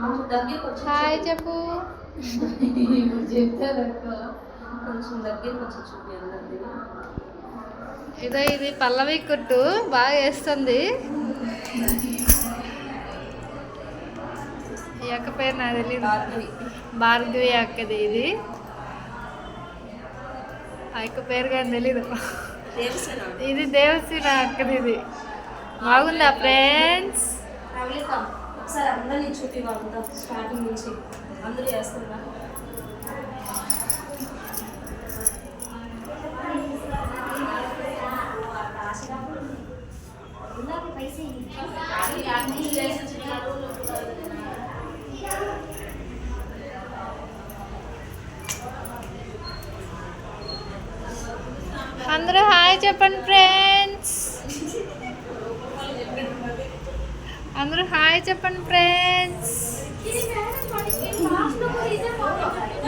Hi చెప్పు. ఇదో ఇది పల్లవి కుట్టు బాగా వేస్తుంది. ఈ అక్క పేరు నాకు తెలియదు. భార్గవి అక్కది ఇది. ఆ అక్క పేరు కానీ తెలీదు. ఇది దేవసేన అక్కది. ఇది బాగుందా ఫ్రెండ్స్? ఒకసారి అందరినీ చూపివ్వాలి స్టార్టింగ్ నుంచి అందరూ చేస్తున్నా. అందరూ హాయ్ చెప్పండి ఫ్రెండ్స్. అందరూ హాయ్ చెప్పండి ఫ్రెండ్స్.